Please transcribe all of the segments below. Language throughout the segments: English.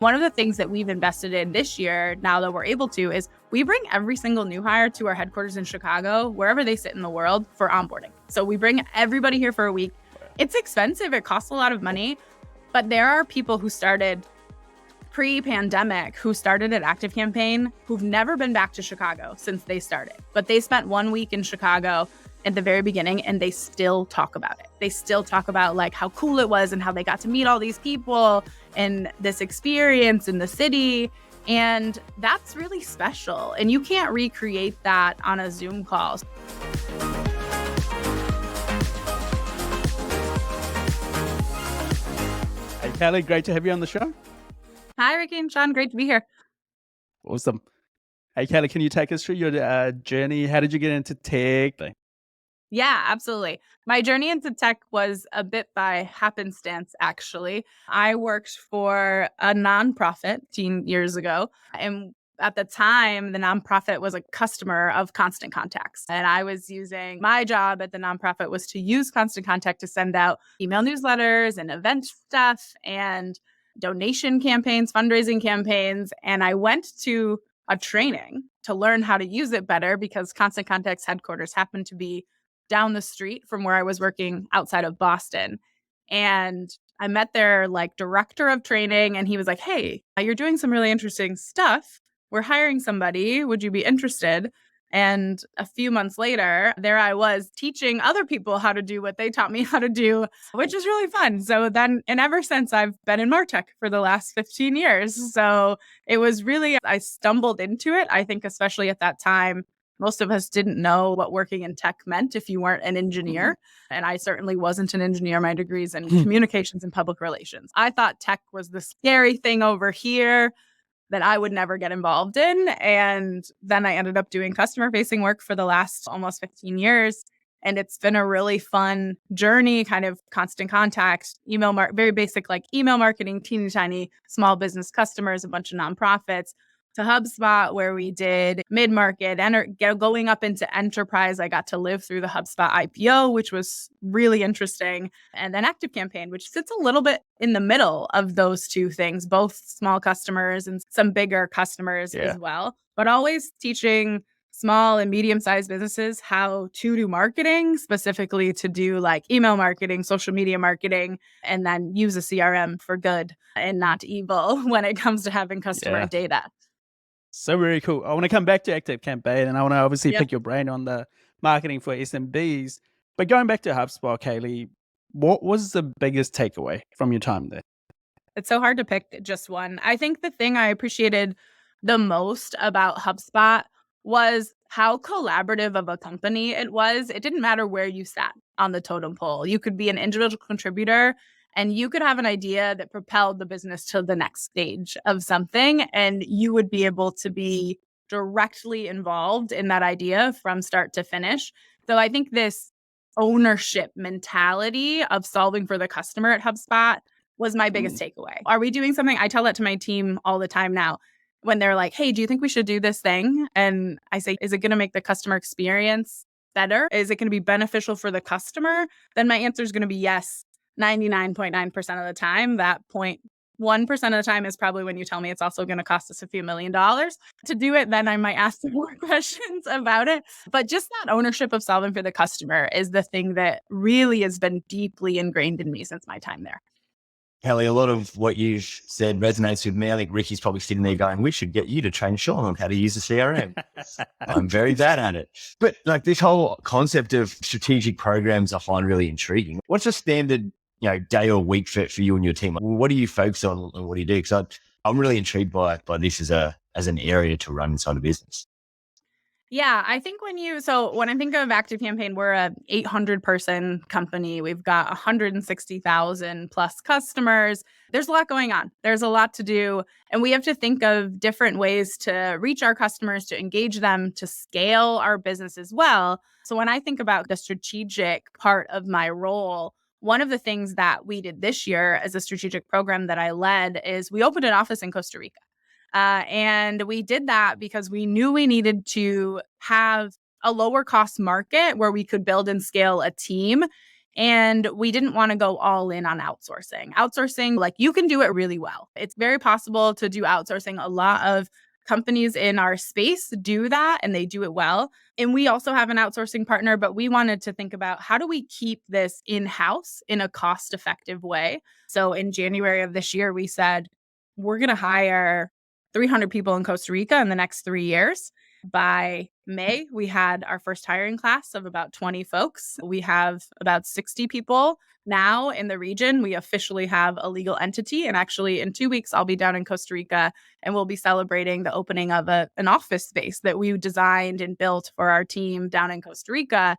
One of the things that we've invested in this year, now that we're able to, is we bring every single new hire to our headquarters in Chicago, wherever they sit in the world, for onboarding. So we bring everybody here for a week. It's expensive. It costs a lot of money. But there are people who started pre-pandemic who started at ActiveCampaign who've never been back to Chicago since they started. But they spent 1 week in Chicago at the very beginning, and they still talk about it. They still talk about like how cool it was and how they got to meet all these people and this experience in the city. And that's really special. And you can't recreate that on a Zoom call. Hey, Kallie, great to have you on the show. Hi, Ricky and Sean. Great to be here. Awesome. Hey, Kallie, can you take us through your journey? How did you get into tech? Yeah, absolutely. My journey into tech was a bit by happenstance, actually. I worked for a nonprofit 15 years ago. And at the time, the nonprofit was a customer of Constant Contacts. And I was using my job at the nonprofit was to use Constant Contact to send out email newsletters and event stuff and donation campaigns, fundraising campaigns. And I went to a training to learn how to use it better because Constant Contact's headquarters happened to be down the street from where I was working outside of Boston. And I met their like director of training, and he was like, "Hey, you're doing some really interesting stuff. We're hiring somebody. Would you be interested?" And a few months later, there I was teaching other people how to do what they taught me how to do, which is really fun. So then, and ever since, I've been in MarTech for the last 15 years. So it was really, I stumbled into it. I think, especially at that time, most of us didn't know what working in tech meant if you weren't an engineer. And I certainly wasn't an engineer. My degree's in communications and public relations. I thought tech was the scary thing over here that I would never get involved in. And then I ended up doing customer-facing work for the last almost 15 years. And it's been a really fun journey, kind of Constant Contact, very basic like email marketing, teeny tiny small business customers, a bunch of nonprofits, to HubSpot, where we did mid-market and going up into enterprise. I got to live through the HubSpot IPO, which was really interesting. And then ActiveCampaign, which sits a little bit in the middle of those two things, both small customers and some bigger customers as well, but always teaching small and medium-sized businesses how to do marketing, specifically to do like email marketing, social media marketing, and then use a CRM for good and not evil when it comes to having customer data. So very cool. I want to come back to ActiveCampaign, and I want to obviously pick your brain on the marketing for SMBs. But going back to HubSpot, Kallie, what was the biggest takeaway from your time there? It's so hard to pick just one. I think the thing I appreciated the most about HubSpot was how collaborative of a company it was. It didn't matter where you sat on the totem pole. You could be an individual contributor and you could have an idea that propelled the business to the next stage of something, and you would be able to be directly involved in that idea from start to finish. So I think this ownership mentality of solving for the customer at HubSpot was my biggest takeaway. Are we doing something? I tell that to my team all the time now. When they're like, "Hey, do you think we should do this thing?" And I say, "Is it going to make the customer experience better? Is it going to be beneficial for the customer?" Then my answer is going to be yes. 99.9% of the time. That 0.1% of the time is probably when you tell me it's also going to cost us a few $1 million to do it. Then I might ask some more questions about it. But just that ownership of solving for the customer is the thing that really has been deeply ingrained in me since my time there. Kallie, a lot of what you've said resonates with me. I think Ricky's probably sitting there going, "We should get you to train Sean on how to use a CRM." I'm very bad at it. But like this whole concept of strategic programs I find really intriguing. What's a standard day or week for you and your team? What do you focus on and what do you do? Because I'm really intrigued by this as an area to run inside a business. Yeah, I think when I think of ActiveCampaign, we're a 800-person company. We've got 160,000 plus customers. There's a lot going on. There's a lot to do. And we have to think of different ways to reach our customers, to engage them, to scale our business as well. So when I think about the strategic part of my role, one of the things that we did this year as a strategic program that I led is we opened an office in Costa Rica. And we did that because we knew we needed to have a lower cost market where we could build and scale a team And we didn't want to go all in on outsourcing. Outsourcing, like you can do it really well. It's very possible to do outsourcing. A lot of companies in our space do that and they do it well. And we also have an outsourcing partner, but we wanted to think about how do we keep this in-house in a cost-effective way. So in January of this year, we said, we're going to hire 300 people in Costa Rica in the next 3 years. By May, we had our first hiring class of about 20 folks. We have about 60 people now in the region. We officially have a legal entity. And actually, in 2 weeks, I'll be down in Costa Rica and we'll be celebrating the opening of an office space that we designed and built for our team down in Costa Rica.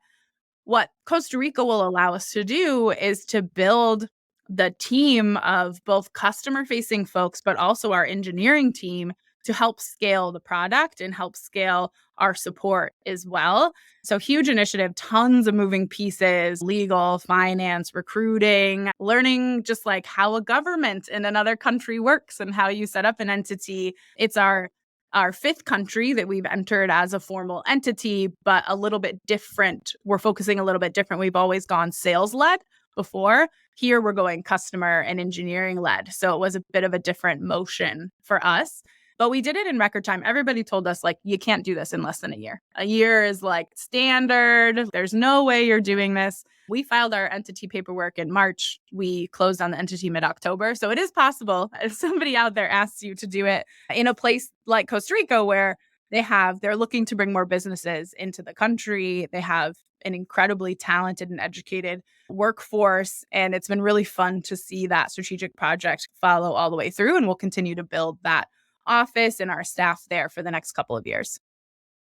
What Costa Rica will allow us to do is to build the team of both customer-facing folks, but also our engineering team to help scale the product and help scale our support as well. So huge initiative, tons of moving pieces, legal, finance, recruiting, learning just like how a government in another country works and how you set up an entity. It's our fifth country that we've entered as a formal entity, but a little bit different. We're focusing a little bit different. We've always gone sales-led before. Here we're going customer and engineering led. So it was a bit of a different motion for us. But we did it in record time. Everybody told us, like, you can't do this in less than a year. A year is like standard. There's no way you're doing this. We filed our entity paperwork in March. We closed on the entity mid-October. So it is possible if somebody out there asks you to do it in a place like Costa Rica where they're looking to bring more businesses into the country. They have an incredibly talented and educated workforce. And it's been really fun to see that strategic project follow all the way through. And we'll continue to build that office and our staff there for the next couple of years.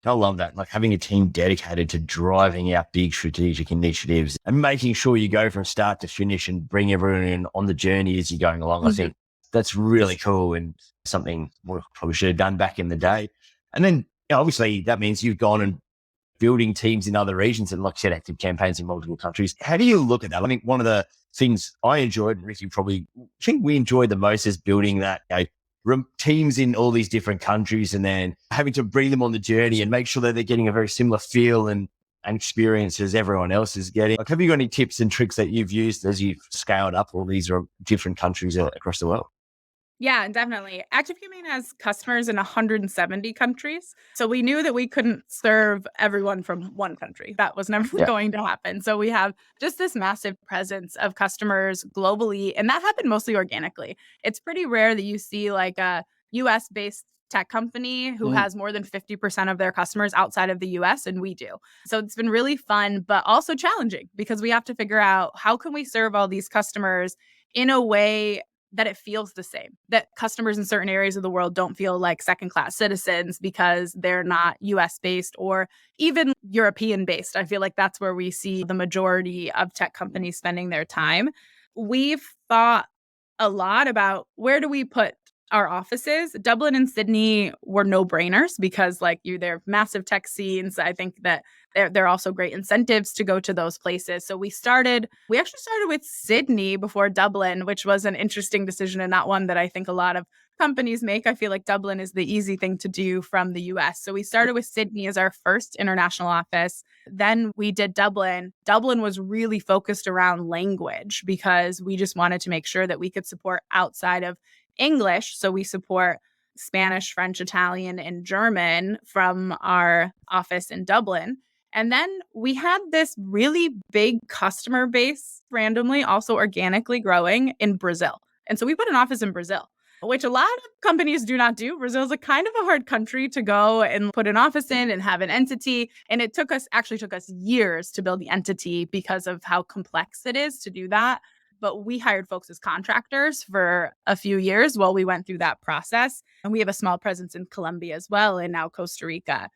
I love that. Like having a team dedicated to driving out big strategic initiatives and making sure you go from start to finish and bring everyone in on the journey as you're going along. I think that's really cool and something we probably should have done back in the day. And then obviously that means you've gone and building teams in other regions and, like you said, active campaigns in multiple countries. How do you look at that? I think one of the things I enjoyed, and Ricky probably think we enjoyed the most, is building that teams in all these different countries and then having to bring them on the journey and make sure that they're getting a very similar feel and experience as everyone else is getting. Like, have you got any tips and tricks that you've used as you've scaled up all these different countries across the world? Yeah, definitely. ActiveCampaign has customers in 170 countries. So we knew that we couldn't serve everyone from one country. That was never going to happen. So we have just this massive presence of customers globally. And that happened mostly organically. It's pretty rare that you see like a US-based tech company who has more than 50% of their customers outside of the US, and we do. So it's been really fun, but also challenging because we have to figure out how can we serve all these customers in a way that it feels the same, that customers in certain areas of the world don't feel like second-class citizens because they're not US-based or even European-based. I feel like that's where we see the majority of tech companies spending their time. We've thought a lot about where do we put our offices. Dublin and Sydney were no-brainers because they're massive tech scenes. I think that they're also great incentives to go to those places. So we actually started with Sydney before Dublin, which was an interesting decision and not one that I think a lot of companies make. I feel like Dublin is the easy thing to do from the US. So we started with Sydney as our first international office. Then we did Dublin. Dublin was really focused around language because we just wanted to make sure that we could support outside of English. So we support Spanish, French, Italian, and German from our office in Dublin. And then we had this really big customer base randomly, also organically growing in Brazil. And so we put an office in Brazil, which a lot of companies do not do. Brazil is a kind of a hard country to go and put an office in and have an entity. And it took us years to build the entity because of how complex it is to do that. But we hired folks as contractors for a few years while we went through that process. And we have a small presence in Colombia as well, and now Costa Rica.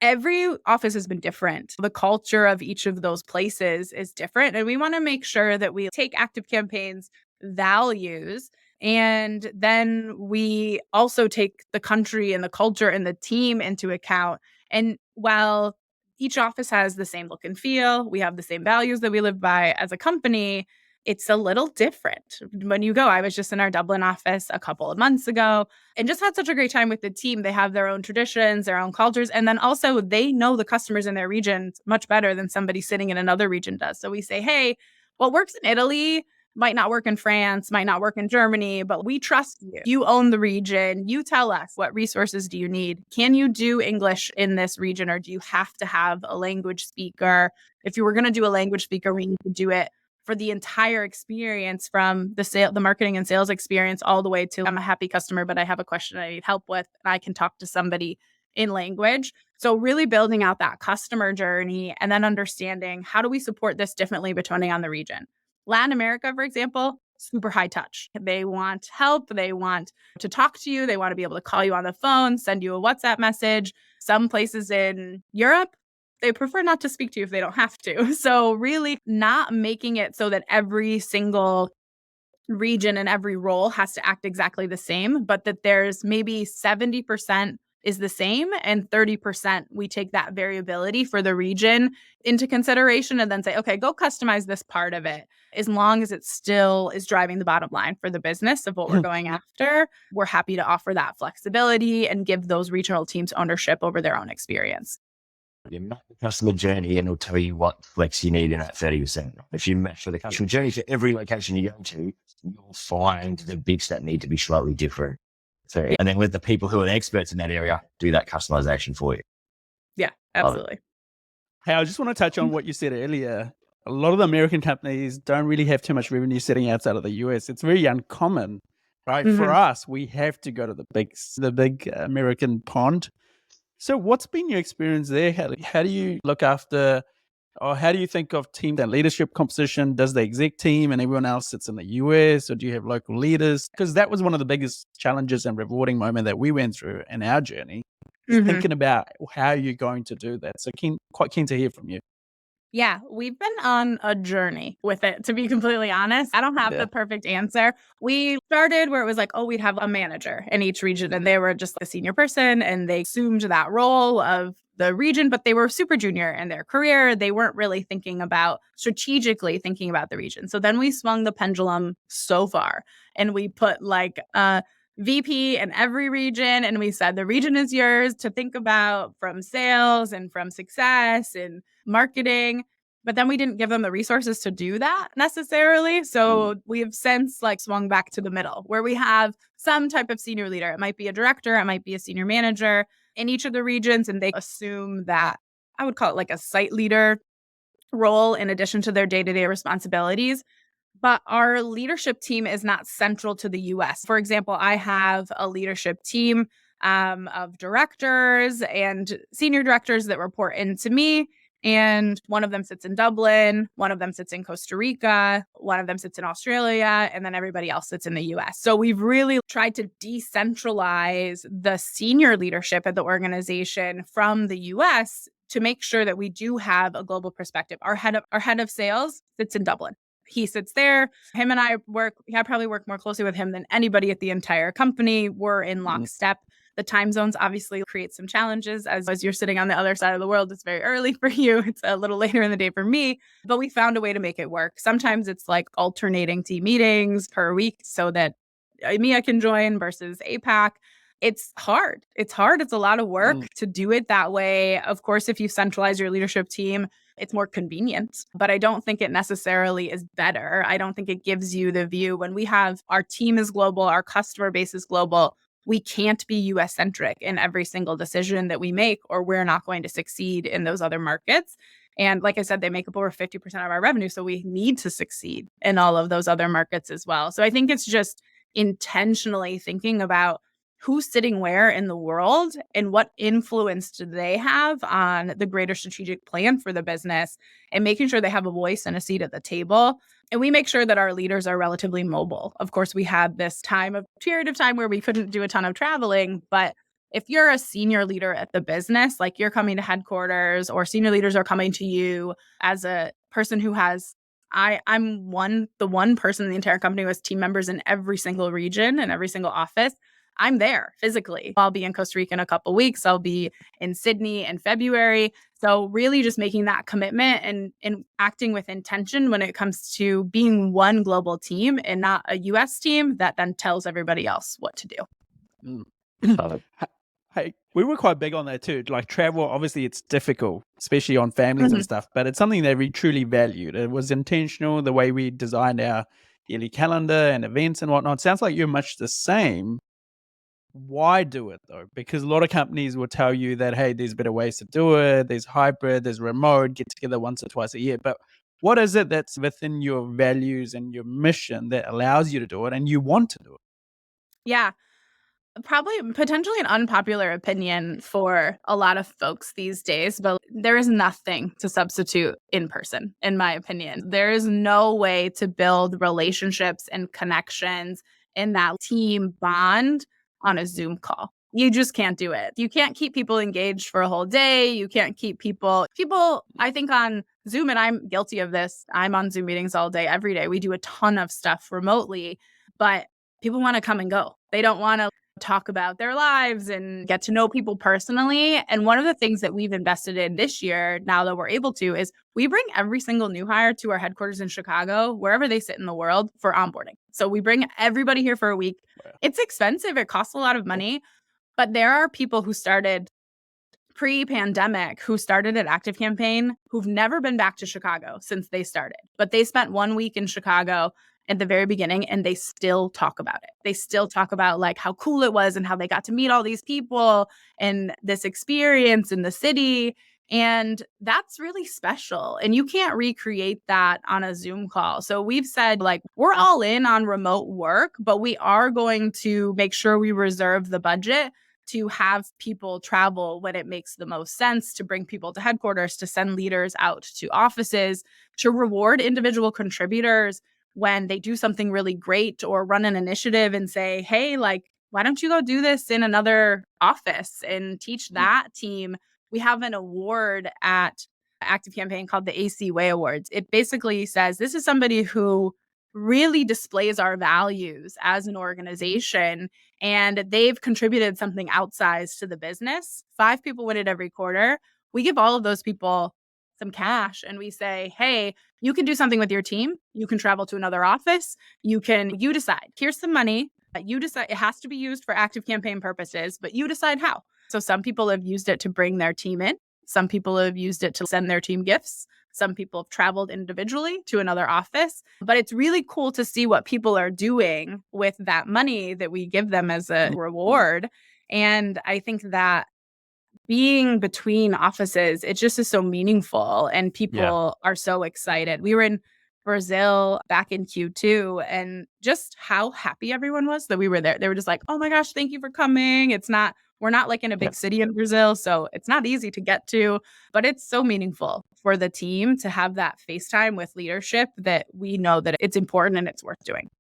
Every office has been different. The culture of each of those places is different. And we want to make sure that we take ActiveCampaign's values and then we also take the country and the culture and the team into account. And while each office has the same look and feel, we have the same values that we live by as a company, it's a little different when you go. I was just in our Dublin office a couple of months ago and just had such a great time with the team. They have their own traditions, their own cultures, and then also they know the customers in their region much better than somebody sitting in another region does. So we say, hey, what works in Italy might not work in France, might not work in Germany, but we trust you. You own the region. You tell us, what resources do you need? Can you do English in this region, or do you have to have a language speaker? If you were going to do a language speaker, we need to do it for the entire experience, from the marketing and sales experience all the way to, I'm a happy customer, but I have a question I need help with, and I can talk to somebody in language. So really building out that customer journey and then understanding, how do we support this differently depending on the region? Latin America, for example, super high touch. They want help. They want to talk to you. They want to be able to call you on the phone, send you a WhatsApp message. Some places in Europe, they prefer not to speak to you if they don't have to. So really not making it so that every single region and every role has to act exactly the same, but that there's maybe 70% is the same and 30% we take that variability for the region into consideration and then say, okay, go customize this part of it. As long as it still is driving the bottom line for the business of what we're going after, we're happy to offer that flexibility and give those regional teams ownership over their own experience. You map the customer journey and it'll tell you what flex you need in that 30%. If you match for the customer journey for every location you go to, you'll find the bits that need to be slightly different. So, and then let the people who are experts in that area do that customization for you. Yeah, absolutely. Hey, I just want to touch on what you said earlier. A lot of the American companies don't really have too much revenue sitting outside of the US. It's very uncommon, right? Mm-hmm. For us, we have to go to the big American pond. So what's been your experience there? How do you look after, or how do you think of team and leadership composition? Does the exec team and everyone else sits in the US, or do you have local leaders? Because that was one of the biggest challenges and rewarding moment that we went through in our journey, thinking about how you're going to do that. So quite keen to hear from you. Yeah, we've been on a journey with it, to be completely honest. I don't have the perfect answer. We started where it was like, oh, we'd have a manager in each region, and they were just a senior person, and they assumed that role of the region, but they were super junior in their career. They weren't really strategically thinking about the region. So then we swung the pendulum so far, and we put like VP in every region. And we said, the region is yours to think about, from sales and from success and marketing. But then we didn't give them the resources to do that necessarily. So we have since swung back to the middle, where we have some type of senior leader. It might be a director, it might be a senior manager in each of the regions. And they assume that, I would call it like a site leader role in addition to their day-to-day responsibilities. But our leadership team is not central to the US. For example, I have a leadership team of directors and senior directors that report into me. And one of them sits in Dublin, one of them sits in Costa Rica, one of them sits in Australia, and then everybody else sits in the US. So we've really tried to decentralize the senior leadership at the organization from the US to make sure that we do have a global perspective. Our head of sales sits in Dublin. He sits there. Him and I probably work more closely with him than anybody at the entire company. We're in lockstep. The time zones obviously create some challenges. As you're sitting on the other side of the world, it's very early for you. It's a little later in the day for me, but we found a way to make it work. Sometimes it's like alternating team meetings per week so that EMEA can join versus APAC. It's hard. It's a lot of work to do it that way. Of course, if you centralize your leadership team, it's more convenient, but I don't think it necessarily is better. I don't think it gives you the view. When we have our team is global, our customer base is global, we can't be US centric in every single decision that we make, or we're not going to succeed in those other markets. And like I said, they make up over 50% of our revenue. So we need to succeed in all of those other markets as well. So I think it's just intentionally thinking about who's sitting where in the world and what influence do they have on the greater strategic plan for the business, and making sure they have a voice and a seat at the table. And we make sure that our leaders are relatively mobile. Of course, we had this period of time where we couldn't do a ton of traveling, but if you're a senior leader at the business, like you're coming to headquarters, or senior leaders are coming to you as a person who has I'm the one person in the entire company who has team members in every single region and every single office. I'm there physically. I'll be in Costa Rica in a couple of weeks. I'll be in Sydney in February. So really just making that commitment and acting with intention when it comes to being one global team and not a US team that then tells everybody else what to do. Hey, we were quite big on that too. Like travel, obviously it's difficult, especially on families and stuff, but it's something that we truly valued. It was intentional, the way we designed our yearly calendar and events and whatnot. Sounds like you're much the same. Why do it though? Because a lot of companies will tell you that, hey, there's better ways to do it. There's hybrid, there's remote, get together once or twice a year. But what is it that's within your values and your mission that allows you to do it and you want to do it? Yeah. Probably potentially an unpopular opinion for a lot of folks these days, but there is nothing to substitute in person, in my opinion. There is no way to build relationships and connections in that team bond on a Zoom call. You just can't do it. You can't keep people engaged for a whole day. You can't keep people, I think on Zoom, and I'm guilty of this. I'm on Zoom meetings all day, every day. We do a ton of stuff remotely, but people want to come and go. They don't want to talk about their lives and get to know people personally. And one of the things that we've invested in this year, now that we're able to, is we bring every single new hire to our headquarters in Chicago, wherever they sit in the world, for onboarding. So we bring everybody here for a week. Wow. It's expensive. It costs a lot of money, but there are people who started pre-pandemic who started at ActiveCampaign who've never been back to Chicago since they started. But they spent 1 week in Chicago at the very beginning and they still talk about it. They still talk about like how cool it was and how they got to meet all these people and this experience in the city. And that's really special. And you can't recreate that on a Zoom call. So we've said like, we're all in on remote work, but we are going to make sure we reserve the budget to have people travel when it makes the most sense, to bring people to headquarters, to send leaders out to offices, to reward individual contributors when they do something really great or run an initiative and say, hey, like, why don't you go do this in another office and teach that team? We have an award at ActiveCampaign called the AC Way Awards. It basically says this is somebody who really displays our values as an organization and they've contributed something outsized to the business. 5 people win it every quarter. We give all of those people some cash and we say, hey, you can do something with your team. You can travel to another office. You decide. Here's some money. You decide. It has to be used for ActiveCampaign purposes, but you decide how. So some people have used it to bring their team in. Some people have used it to send their team gifts. Some people have traveled individually to another office, but it's really cool to see what people are doing with that money that we give them as a reward. And I think that being between offices, it just is so meaningful and people are so excited. We were in Brazil back in Q2 and just how happy everyone was that we were there. They were just like, oh my gosh, thank you for coming. We're not like in a big city in Brazil, so it's not easy to get to, but it's so meaningful for the team to have that FaceTime with leadership that we know that it's important and it's worth doing.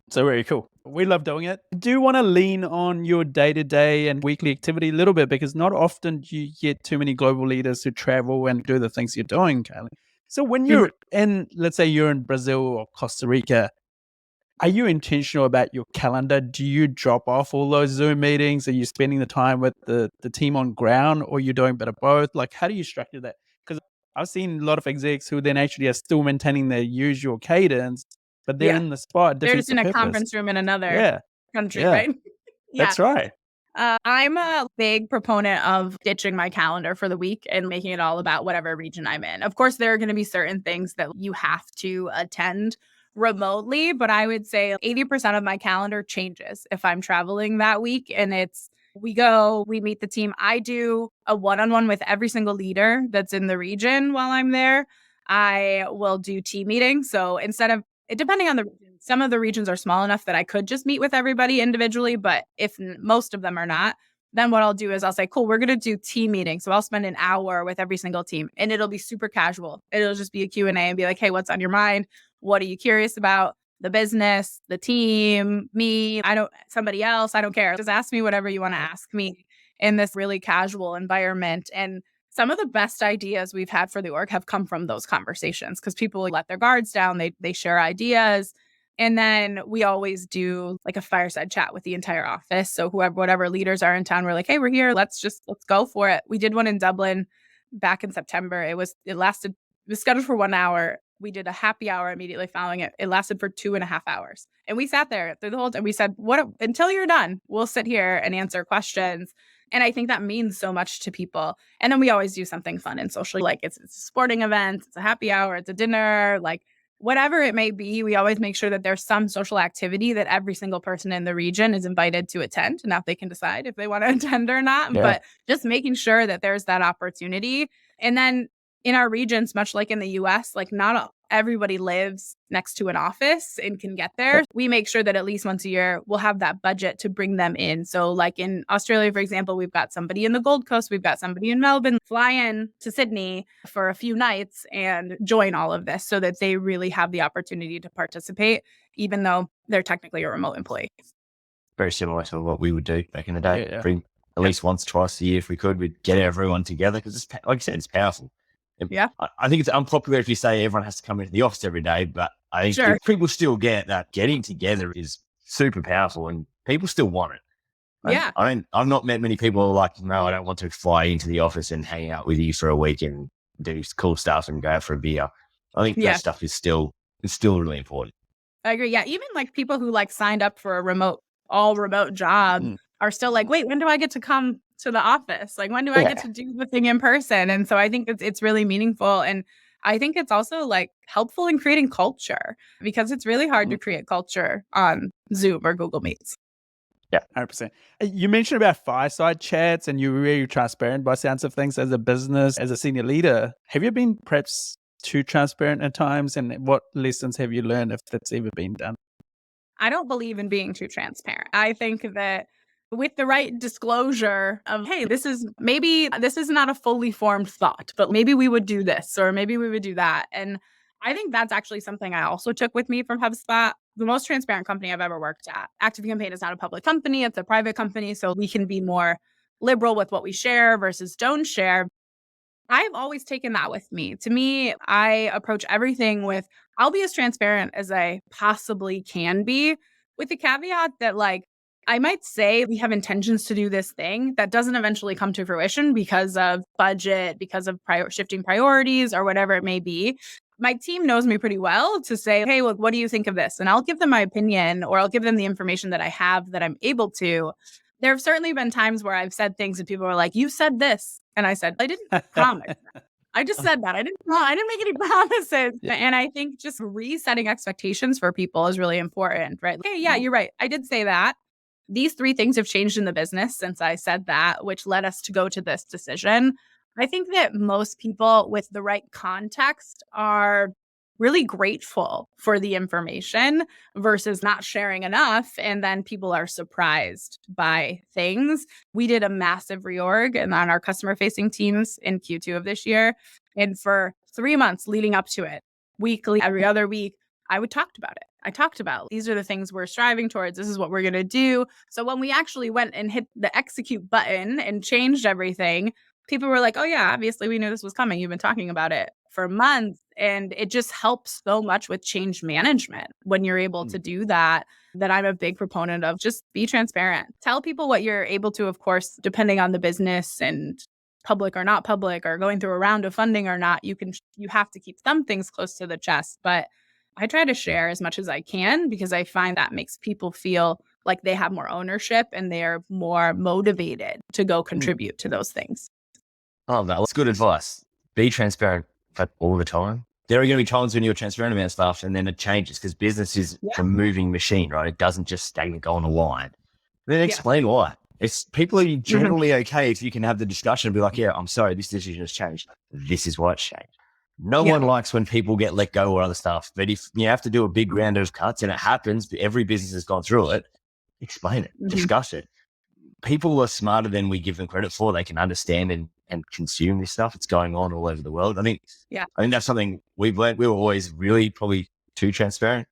So very cool. We love doing it. Do you want to lean on your day-to-day and weekly activity a little bit? Because not often do you get too many global leaders who travel and do the things you're doing, Kallie. So when you're in, let's say you're in Brazil or Costa Rica, are you intentional about your calendar? Do you drop off all those Zoom meetings? Are you spending the time with the team on ground or are you doing a bit of both? Like, how do you structure that? Because I've seen a lot of execs who then actually are still maintaining their usual cadence, but they're in the spot. They're just in a conference room in another country, Yeah, right? that's right. I'm a big proponent of ditching my calendar for the week and making it all about whatever region I'm in. Of course, there are going to be certain things that you have to attend remotely, but I would say 80% of my calendar changes if I'm traveling that week. And we meet the team. I do a one-on-one with every single leader that's in the region while I'm there. I will do team meetings. So depending on the region, some of the regions are small enough that I could just meet with everybody individually, but if most of them are not, then what I'll do is I'll say, cool, we're going to do team meetings. So I'll spend an hour with every single team and it'll be super casual. It'll just be a Q&A and be like, hey, what's on your mind? What are you curious about? The business, the team, me, somebody else, I don't care. Just ask me whatever you want to ask me in this really casual environment. And some of the best ideas we've had for the org have come from those conversations because people let their guards down. They share ideas. And then we always do like a fireside chat with the entire office. So whatever leaders are in town, we're like, hey, we're here. Let's go for it. We did one in Dublin back in September. It was scheduled for 1 hour. We did a happy hour immediately following it. It lasted for 2.5 hours. And we sat there through the whole time. We said, until you're done, we'll sit here and answer questions. And I think that means so much to people. And then we always do something fun and social, like it's a sporting event, it's a happy hour, it's a dinner, like whatever it may be. We always make sure that there's some social activity that every single person in the region is invited to attend. Now they can decide if they want to attend or not, Yeah. but just making sure that there's that opportunity. And then in our regions, much like in the US, like not everybody lives next to an office and can get there. We make sure that at least once a year, we'll have that budget to bring them in. So like in Australia, for example, we've got somebody in the Gold Coast, we've got somebody in Melbourne, fly in to Sydney for a few nights and join all of this so that they really have the opportunity to participate, even though they're technically a remote employee. Very similar to what we would do back in the day. Yeah. Bring at least once, twice a year if we could. We'd get everyone together because, it's, like you said, it's powerful. Yeah. I think it's unpopular if you say everyone has to come into the office every day, but I think if people still get that getting together is super powerful and people still want it. Yeah. I mean, I've not met many people who are like, no, I don't want to fly into the office and hang out with you for a week and do cool stuff and go out for a beer. I think that stuff is still really important. I agree. Yeah. Even like people who like signed up for a all remote job are still like, wait, when do I get to come to the office? Like, when do I get to do the thing in person? And so I think it's really meaningful. And I think it's also like helpful in creating culture because it's really hard to create culture on Zoom or Google Meets. Yeah, 100%. You mentioned about fireside chats and you're really transparent by sounds of things as a business, as a senior leader. Have you been perhaps too transparent at times? And what lessons have you learned if that's ever been done? I don't believe in being too transparent. I think that with the right disclosure of, hey, this is not a fully formed thought, but maybe we would do this or maybe we would do that. And I think that's actually something I also took with me from HubSpot. The most transparent company I've ever worked at. ActiveCampaign is not a public company, it's a private company. So we can be more liberal with what we share versus don't share. I've always taken that with me. To me, I approach everything with, I'll be as transparent as I possibly can be, with the caveat that like, I might say we have intentions to do this thing that doesn't eventually come to fruition because of budget, because of shifting priorities or whatever it may be. My team knows me pretty well to say, hey, look, what do you think of this? And I'll give them my opinion or I'll give them the information that I have that I'm able to. There have certainly been times where I've said things and people are like, you said this. And I said, I didn't promise. I just said that. I didn't make any promises. And I think just resetting expectations for people is really important, right? Hey, yeah, you're right. I did say that. These 3 things have changed in the business since I said that, which led us to go to this decision. I think that most people with the right context are really grateful for the information versus not sharing enough. And then people are surprised by things. We did a massive reorg and on our customer facing teams in Q2 of this year. And for 3 months leading up to it, weekly, every other week, I talked about it. I talked about these are the things we're striving towards. This is what we're going to do. So when we actually went and hit the execute button and changed everything, people were like, oh yeah, obviously we knew this was coming. You've been talking about it for months. And it just helps so much with change management when you're able to do that, that I'm a big proponent of. Just be transparent. Tell people what you're able to, of course, depending on the business and public or not public or going through a round of funding or not, you have to keep some things close to the chest. But I try to share as much as I can because I find that makes people feel like they have more ownership and they're more motivated to go contribute to those things. Oh, that's good advice. Be transparent, but all the time. There are going to be times when you're transparent about stuff and then it changes because business is a moving machine, right? It doesn't just stagnant go on a line. Then explain why. People are generally okay if you can have the discussion and be like, yeah, I'm sorry, this decision has changed. This is why it's changed. No one likes when people get let go or other stuff. But if you have to do a big round of cuts and it happens, every business has gone through it, explain it, discuss it. People are smarter than we give them credit for. They can understand and consume this stuff. It's going on all over the world. I think that's something we've learned. We were always really probably too transparent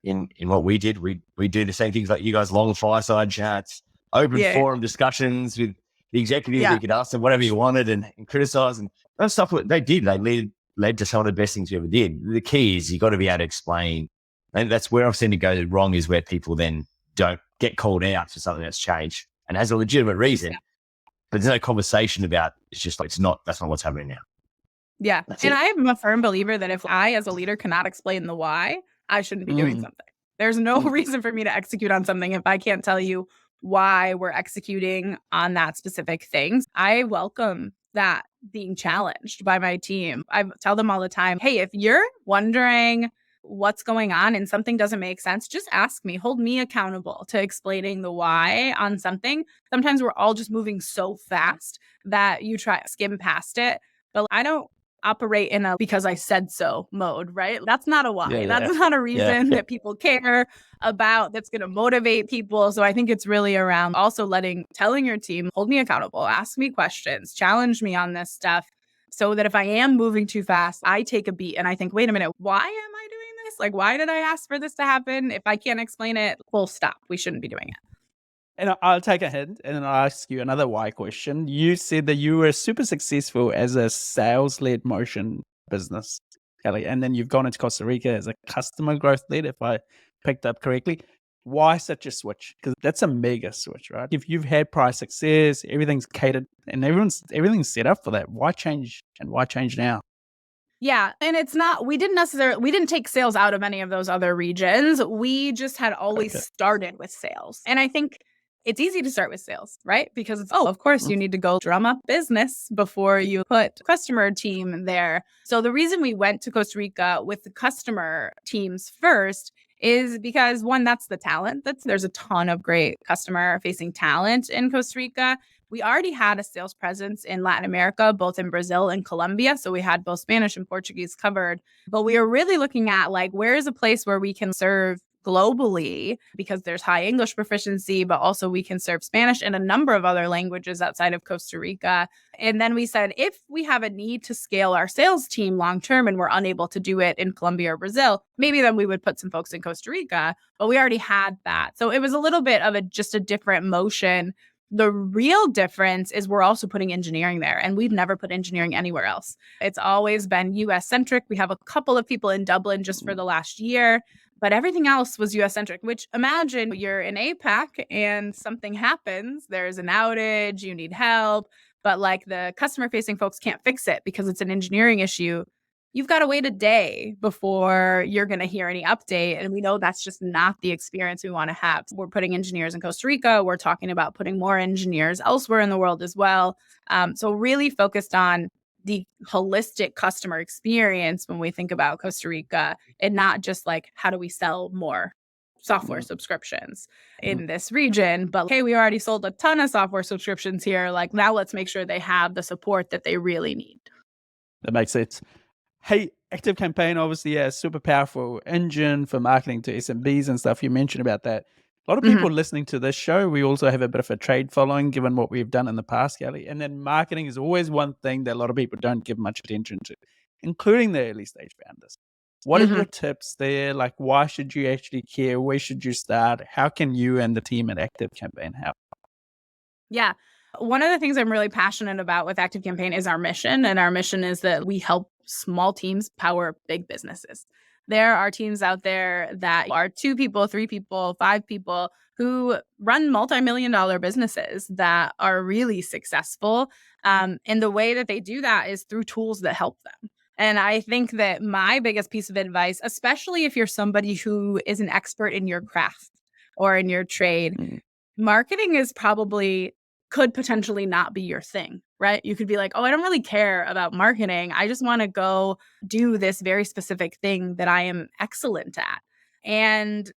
in what we did. We do the same things like you guys, long fireside chats, open forum discussions with the executives. You could ask them whatever you wanted and criticize and that stuff. They did. They led to some of the best things we ever did. The key is you got to be able to explain. And that's where I've seen it go wrong is where people then don't get called out for something that's changed and has a legitimate reason. But there's no conversation about it's just like that's not what's happening now. Yeah. And I am a firm believer that if I as a leader cannot explain the why, I shouldn't be doing something. There's no reason for me to execute on something if I can't tell you why we're executing on that specific thing. I welcome that being challenged by my team. I tell them all the time, hey, if you're wondering what's going on and something doesn't make sense, just ask me, hold me accountable to explaining the why on something. Sometimes we're all just moving so fast that you try to skim past it. But I don't operate in a because I said so mode, right? That's not a why. Yeah. That's not a reason that people care about, that's going to motivate people. So I think it's really around also telling your team, hold me accountable, ask me questions, challenge me on this stuff, so that if I am moving too fast, I take a beat and I think, wait a minute, why am I doing this? Like, why did I ask for this to happen? If I can't explain it, full stop. We shouldn't be doing it. And I'll take a hint and then I'll ask you another why question. You said that you were super successful as a sales-led motion business, Kallie, and then you've gone into Costa Rica as a customer growth lead, if I picked up correctly. Why such a switch? Because that's a mega switch, right? If you've had prior success, everything's catered and everything's set up for that, why change, and why change now? Yeah. And it's not, we didn't take sales out of any of those other regions. We just had always started with sales. And I think it's easy to start with sales, right? Because of course you need to go drum up business before you put customer team there. So the reason we went to Costa Rica with the customer teams first is because one, that's the talent. There's a ton of great customer facing talent in Costa Rica. We already had a sales presence in Latin America, both in Brazil and Colombia. So we had both Spanish and Portuguese covered. But we are really looking at where is a place where we can serve globally, because there's high English proficiency, but also we can serve Spanish and a number of other languages outside of Costa Rica. And then we said, if we have a need to scale our sales team long term and we're unable to do it in Colombia or Brazil, maybe then we would put some folks in Costa Rica, but we already had that. So it was a little bit of just a different motion. The real difference is we're also putting engineering there, and we've never put engineering anywhere else. It's always been US centric. We have a couple of people in Dublin just for the last year, but everything else was US centric, which imagine you're in APAC and something happens, there's an outage, you need help, but the customer facing folks can't fix it because it's an engineering issue. You've got to wait a day before you're going to hear any update. And we know that's just not the experience we want to have. We're putting engineers in Costa Rica. We're talking about putting more engineers elsewhere in the world as well. So really focused on the holistic customer experience when we think about Costa Rica, and not just how do we sell more software subscriptions in this region, but hey, we already sold a ton of software subscriptions here. Now let's make sure they have the support that they really need. That makes sense. Hey, ActiveCampaign obviously a super powerful engine for marketing to SMBs and stuff. You mentioned about that. A lot of people listening to this show, we also have a bit of a trade following, given what we've done in the past, Kallie. And then marketing is always one thing that a lot of people don't give much attention to, including the early stage founders. What are your tips there? Why should you actually care? Where should you start? How can you and the team at ActiveCampaign help? Yeah. One of the things I'm really passionate about with ActiveCampaign is our mission. And our mission is that we help small teams power big businesses. There are teams out there that are 2 people, 3 people, 5 people who run multi-million-dollar businesses that are really successful. And the way that they do that is through tools that help them. And I think that my biggest piece of advice, especially if you're somebody who is an expert in your craft or in your trade, marketing could potentially not be your thing, right? You could be like, oh, I don't really care about marketing. I just want to go do this very specific thing that I am excellent at. And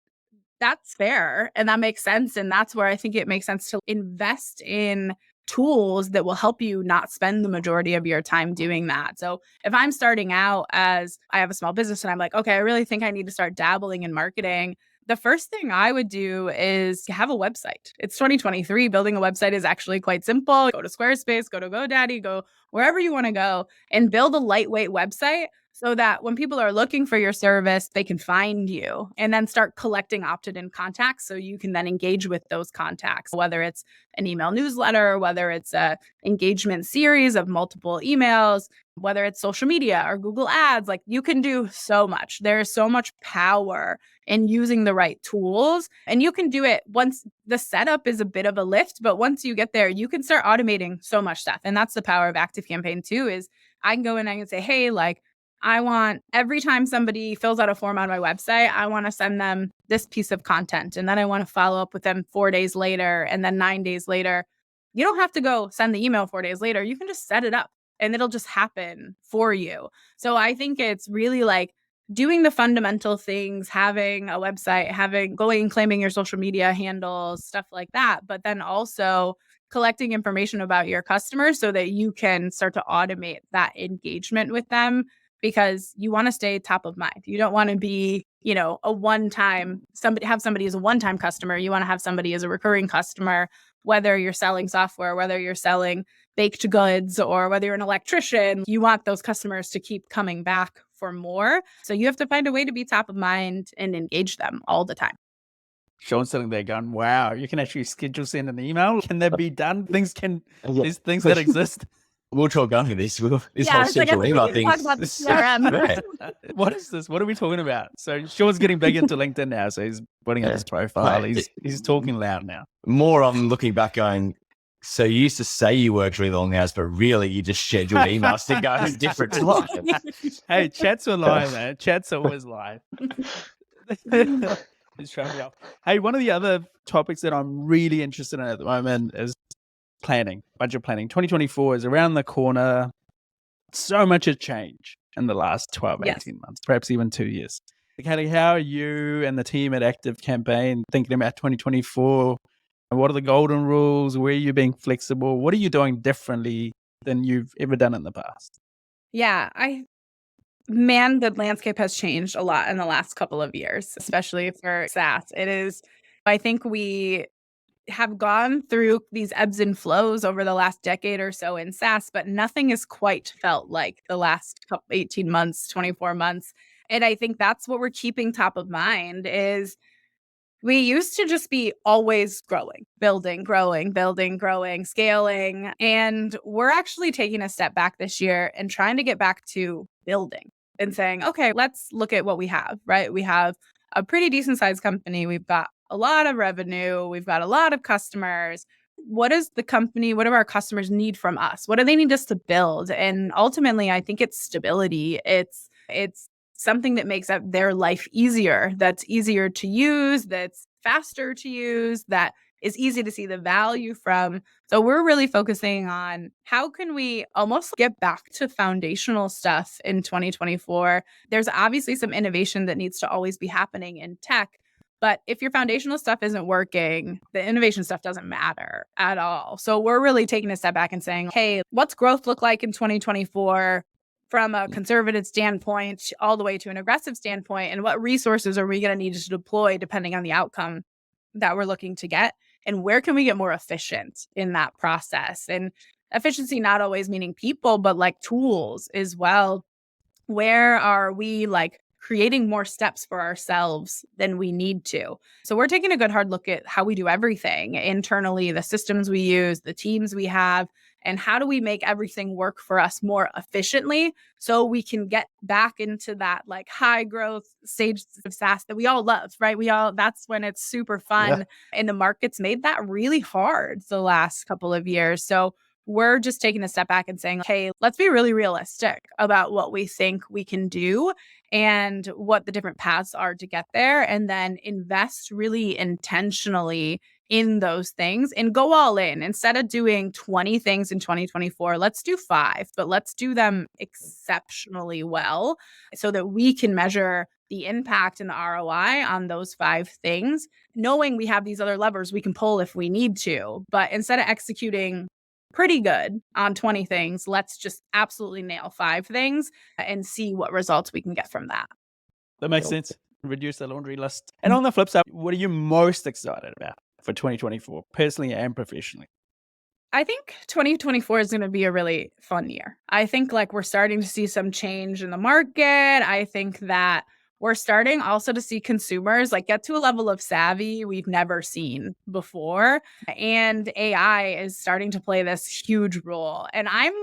that's fair. And that makes sense. And that's where I think it makes sense to invest in tools that will help you not spend the majority of your time doing that. So if I'm starting out as I have a small business and I'm like, okay, I really think I need to start dabbling in marketing, the first thing I would do is have a website. It's 2023. Building a website is actually quite simple. Go to Squarespace, go to GoDaddy, go wherever you want to go and build a lightweight website so that when people are looking for your service, they can find you, and then start collecting opted-in contacts so you can then engage with those contacts, whether it's an email newsletter, whether it's a engagement series of multiple emails, whether it's social media or Google Ads. You can do so much. There is so much power in using the right tools, and you can do it once the setup is a bit of a lift, but once you get there, you can start automating so much stuff. And that's the power of ActiveCampaign too, is I can go in and I can say, hey, I want every time somebody fills out a form on my website, I want to send them this piece of content. And then I want to follow up with them 4 days later and then 9 days later. You don't have to go send the email 4 days later. You can just set it up and it'll just happen for you. So I think it's really like doing the fundamental things, having a website, going and claiming your social media handles, stuff like that. But then also collecting information about your customers so that you can start to automate that engagement with them, because you want to stay top of mind. You don't want to be, a one-time somebody as a one-time customer. You want to have somebody as a recurring customer, whether you're selling software, whether you're selling baked goods, or whether you're an electrician. You want those customers to keep coming back for more. So you have to find a way to be top of mind and engage them all the time. Sean's sitting there going, wow, you can actually schedule send an email. Can that be done? There's things that exist. We'll talk after this. This whole schedule email thing. Talk about the CRM. What is this? What are we talking about? So Sean's getting big into LinkedIn now. So he's putting up his profile. He's talking loud now. More I'm looking back going, so you used to say you worked really long hours, but really you just scheduled emails to go in different times. Hey, chats are live, man. Chats are always live. He's trying me out. Hey, one of the other topics that I'm really interested in at the moment is planning, budget planning. 2024 is around the corner. So much has changed in the last 12, 18 months, perhaps even 2 years. Kallie, how are you and the team at ActiveCampaign thinking about 2024? And what are the golden rules? Where are you being flexible? What are you doing differently than you've ever done in the past? Yeah, the landscape has changed a lot in the last couple of years, especially for SaaS. I think we have gone through these ebbs and flows over the last decade or so in SaaS, but nothing has quite felt like the last 18 months, 24 months. And I think that's what we're keeping top of mind is we used to just be always growing, building, growing, scaling. And we're actually taking a step back this year and trying to get back to building and saying, okay, let's look at what we have, right? We have a pretty decent sized company. We've got a lot of revenue. We've got a lot of customers. What do our customers need from us? What do they need us to build? And ultimately, I think it's stability. It's something that makes their life easier, that's easier to use, that's faster to use, that is easy to see the value from. So we're really focusing on how can we almost get back to foundational stuff in 2024. There's obviously some innovation that needs to always be happening in tech, but if your foundational stuff isn't working, the innovation stuff doesn't matter at all. So we're really taking a step back and saying, hey, what's growth look like in 2024? From a conservative standpoint all the way to an aggressive standpoint, and what resources are we going to need to deploy depending on the outcome that we're looking to get, and where can we get more efficient in that process? And efficiency not always meaning people, but like tools as well. Where are we like creating more steps for ourselves than we need to? So we're taking a good hard look at how we do everything internally, the systems we use, the teams we have, and how do we make everything work for us more efficiently so we can get back into that like high growth stage of SaaS that we all love, right? That's when it's super fun. Yeah. And the market's made that really hard the last couple of years. So we're just taking a step back and saying, hey, let's be really realistic about what we think we can do and what the different paths are to get there, and then invest really intentionally in those things and go all in. Instead of doing 20 things in 2024, let's do 5, but let's do them exceptionally well so that we can measure the impact and the ROI on those 5 things, knowing we have these other levers we can pull if we need to. But instead of executing pretty good on 20 things, let's just absolutely nail 5 things and see what results we can get from that. That makes sense. Reduce the laundry list. And on the flip side, what are you most excited about for 2024, personally and professionally? I think 2024 is going to be a really fun year. I think like we're starting to see some change in the market. I think that we're starting also to see consumers like get to a level of savvy we've never seen before. And AI is starting to play this huge role. And I'm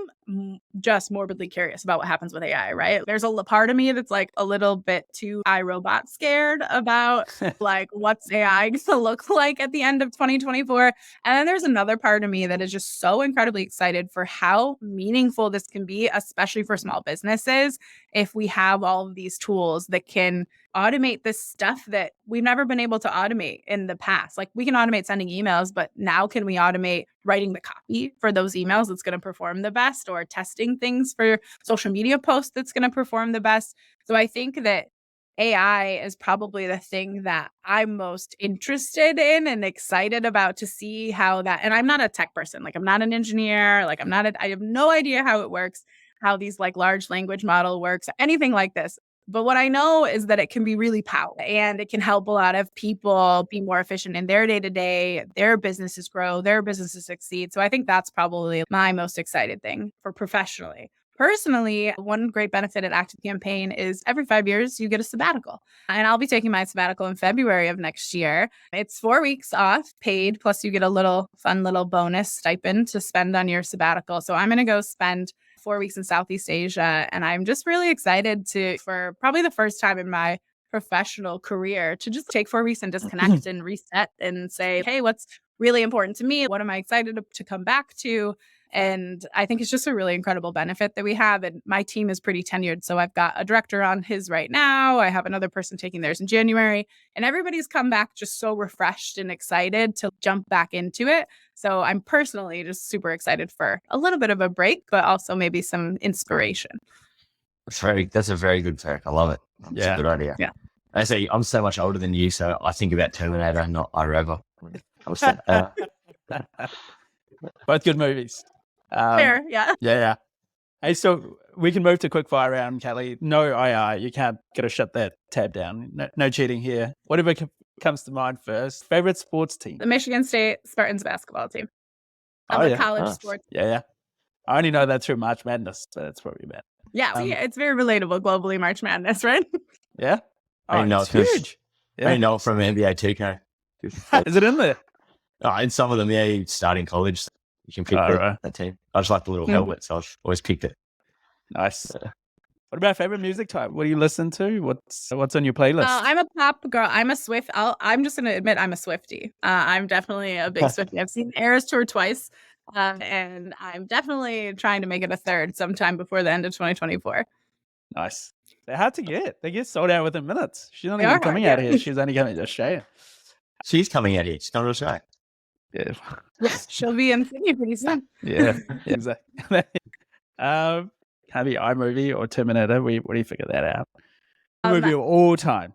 just morbidly curious about what happens with AI, right? There's a part of me that's like a little bit too iRobot scared about like what's AI going to look like at the end of 2024. And then there's another part of me that is just so incredibly excited for how meaningful this can be, especially for small businesses, if we have all of these tools that can automate this stuff that we've never been able to automate in the past. Like we can automate sending emails, but now can we automate writing the copy for those emails that's going to perform the best, or testing things for social media posts that's going to perform the best? So I think that AI is probably the thing that I'm most interested in and excited about to see how that, and I'm not a tech person. Like I'm not an engineer. Like I have no idea how it works, how these like large language model works, anything like this. But what I know is that it can be really powerful and it can help a lot of people be more efficient in their day to day, their businesses grow, their businesses succeed. So I think that's probably my most excited thing for professionally. Personally, one great benefit at ActiveCampaign is every 5 years you get a sabbatical. And I'll be taking my sabbatical in February of next year. It's 4 weeks off, paid, plus you get a little fun little bonus stipend to spend on your sabbatical. So I'm going to go spend 4 weeks in Southeast Asia. And I'm just really excited for probably the first time in my professional career, to just take 4 weeks and disconnect and reset and say, hey, what's really important to me? What am I excited to come back to? And I think it's just a really incredible benefit that we have. And my team is pretty tenured. So I've got a director on his right now. I have another person taking theirs in January. And everybody's come back just so refreshed and excited to jump back into it. So I'm personally just super excited for a little bit of a break, but also maybe some inspiration. That's a very good perk. I love it. It's a good idea. Yeah. I say I'm so much older than you, so I think about Terminator, not iRobot. Both good movies. Fair, yeah. Yeah. Hey, so we can move to quickfire round, Kallie. No AI. You can't get to shut that tab down. No cheating here. Whatever comes to mind first. Favorite sports team? The Michigan State Spartans basketball team. I'm a college sports. Yeah. I only know that through March Madness, so that's probably bad. Yeah, it's very relatable globally, March Madness, right? Yeah. I know it's huge. Yeah. I know it from NBA 2K. Is it in there? In some of them, yeah, you start in college. You can pick that team. I just like the little helmet, so I've always picked it. Nice. What about favorite music type? What do you listen to? What's on your playlist? I'm a pop girl. I'm a Swift. I'm just going to admit I'm a Swiftie. I'm definitely a big Swiftie. I've seen Eras tour twice, and I'm definitely trying to make it a third sometime before the end of 2024. Nice. They're hard to get. They get sold out within minutes. She's not even coming out here. She's only coming to Australia. She's coming out here. She's coming to Australia. Yeah. Yes, she'll be in Sydney pretty soon. Yeah, exactly. Can be iMovie or Terminator. What do you figure that out? Movie of all time.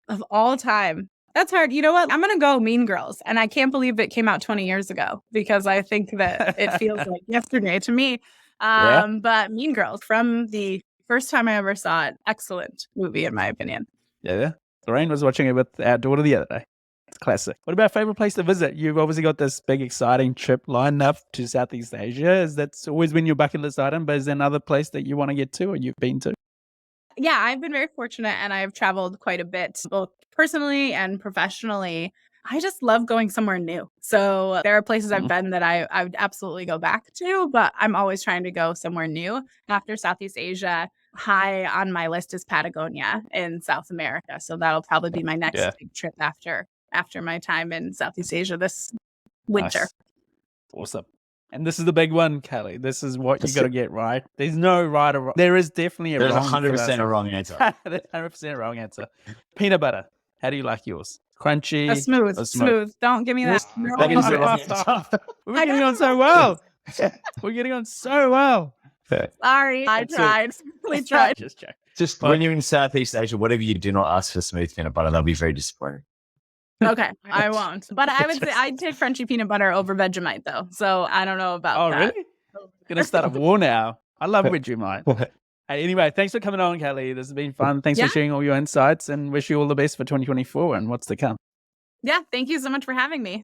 Of all time. That's hard. You know what? I'm going to go Mean Girls. And I can't believe it came out 20 years ago because I think that it feels like yesterday to me. But Mean Girls, from the first time I ever saw it, excellent movie in my opinion. Yeah. Lorraine was watching it with our daughter the other day. It's classic. What about favorite place to visit? You've obviously got this big, exciting trip lined up to Southeast Asia. That's always been your bucket list item, but is there another place that you want to get to or you've been to? Yeah, I've been very fortunate and I've traveled quite a bit, both personally and professionally. I just love going somewhere new. So there are places I've been that I would absolutely go back to, but I'm always trying to go somewhere new. After Southeast Asia, high on my list is Patagonia in South America. So that'll probably be my next big trip after my time in Southeast Asia this winter. Nice. Awesome. And this is the big one, Kallie. This is what you got to get right. There's no right or wrong. There is definitely There's 100% a wrong answer. There's 100% a wrong answer. Peanut butter. How do you like yours? Crunchy? Smooth. Don't give me that. That is the wrong answer. We're getting on so well. We're getting on so well. Sorry, I tried. We tried. Just check. Just when you're in Southeast Asia, whatever you do not ask for smooth peanut butter, they'll be very disappointed. Okay, I won't. But I would say I'd take crunchy peanut butter over Vegemite, though. So I don't know about that. Oh, really? Gonna start a war now. I love Vegemite. Hey, anyway, thanks for coming on, Kallie. This has been fun. Thanks for sharing all your insights and wish you all the best for 2024 and what's to come. Yeah, thank you so much for having me.